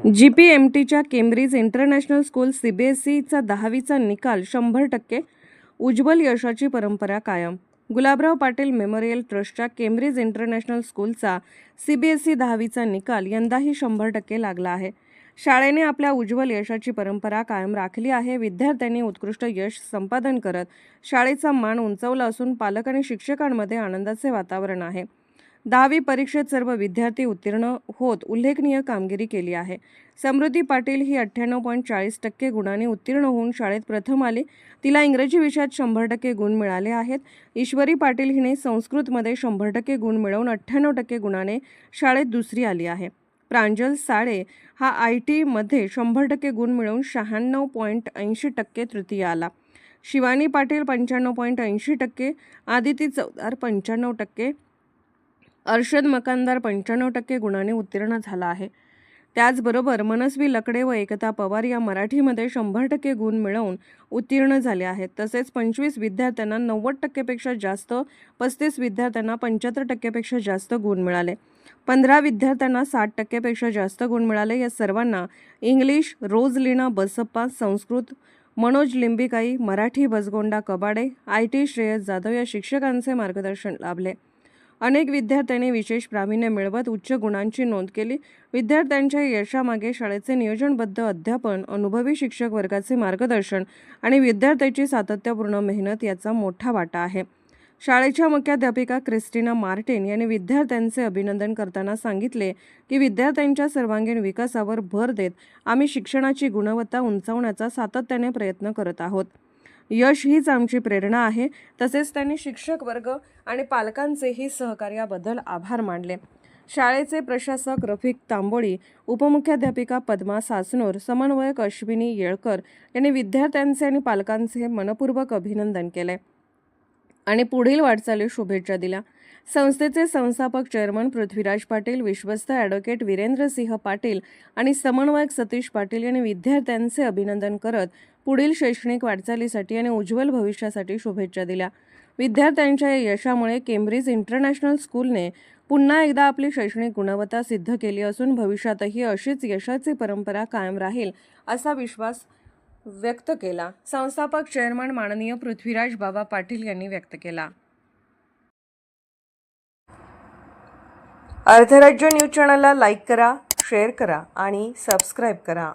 GPMTच्या Cambridge international school CBSEचा 10वीचा निकाल 100%. उज्ज्वल यशाची परंपरा कायम. गुलाबराव पाटील मेमोरियल ट्रस्टच्या केम्ब्रिज इंटरनॅशनल स्कूलचा CBSE 10वीचा निकाल यंदाही 100% लागला आहे. शाळेने आपल्या उज्ज्वल यशाची परंपरा कायम राखली आहे. विद्यार्थ्यांनी उत्कृष्ट यश संपादन करत शाळेचा मान उंचावला असून पालक आणि शिक्षकांमध्ये आनंदाचे वातावरण आहे. 10वी परीक्षेत सर्व विद्यार्थी उत्तीर्ण होत उल्लेखनीय कामगिरी केली आहे. समृद्धी पाटील ही 98.40% गुणांनी उत्तीर्ण होऊन शाळेत प्रथम आली. तिला इंग्रजी विषयात 100% गुण मिळाले आहेत. ईश्वरी पाटील हिने संस्कृतमध्ये 100% गुण मिळवून 98% गुणाने शाळेत दुसरी आली आहे. प्रांजल साळे हा IT मध्ये 100% गुण मिळवून 96.80% तृतीय आला. शिवानी पाटील 95.80%, आदिती चौदार 95%, अर्शद मकानदार 95% गुणाने उत्तीर्ण झाला आहे. त्याचबरोबर मनस्वी लकडे व एकता पवार या मराठीमध्ये 100% गुण मिळवून उत्तीर्ण झाले आहेत. तसेच 25 विद्यार्थ्यांना 90% पेक्षा जास्त, 35 विद्यार्थ्यांना 75% पेक्षा जास्त गुण मिळाले. 15 विद्यार्थ्यांना 60% पेक्षा जास्त गुण मिळाले. या सर्वांना इंग्लिश रोजलिना बसप्पा, संस्कृत मनोज लिंबिकाई, मराठी बजगोंडा कबाडे, IT श्रेयस जाधव या शिक्षकांचे मार्गदर्शन लाभले. अनेक विद्यार्थ्यांनी विशेष प्रावीण्य मिळवत उच्च गुणांची नोंद केली. विद्यार्थ्यांच्या यशामागे शाळेचे नियोजनबद्ध अध्यापन, अनुभवी शिक्षक वर्गाचे मार्गदर्शन आणि विद्यार्थ्यांची सातत्यपूर्ण मेहनत याचा मोठा वाटा आहे. शाळेच्या मुख्याध्यापिका क्रिस्टिना मार्टिन यांनी विद्यार्थ्यांचे अभिनंदन करताना सांगितले की विद्यार्थ्यांच्या सर्वांगीण विकासावर भर देत आम्ही शिक्षणाची गुणवत्ता उंचावण्याचा सातत्याने प्रयत्न करत आहोत. यश हीच आमची प्रेरणा आहे. तसेच त्यांनी शिक्षक वर्ग आणि पालकांचेही सहकार्याबद्दल आभार मानले. शाळेचे प्रशासक रफिक तांबोळी, उपमुख्याध्यापिका पद्मा सासनोर, समन्वयक अश्विनी येळकर यांनी विद्यार्थ्यांचे आणि पालकांचे मनपूर्वक अभिनंदन केले आणि पुढील वाटचालीस शुभेच्छा दिल्या. संस्थेचे संस्थापक चेअरमन पृथ्वीराज पाटील, विश्वस्त ॲडव्होकेट वीरेंद्रसिंह पाटील आणि समन्वयक सतीश पाटील यांनी विद्यार्थ्यांचे अभिनंदन करत पुढील शैक्षणिक वाटचालीसाठी आणि उज्ज्वल भविष्यासाठी शुभेच्छा दिल्या. विद्यार्थ्यांच्या या यशामुळे केम्ब्रिज इंटरनॅशनल स्कूलने पुन्हा एकदा आपली शैक्षणिक गुणवत्ता सिद्ध केली असून भविष्यातही अशीच यशाची परंपरा कायम राहील असा विश्वास व्यक्त केला. संस्थापक चेअरमन माननीय पृथ्वीराज बाबा पाटील यांनी व्यक्त केला. अर्थराज्य न्यूज चॅनलला लाईक करा, शेअर करा आणि सबस्क्राईब करा.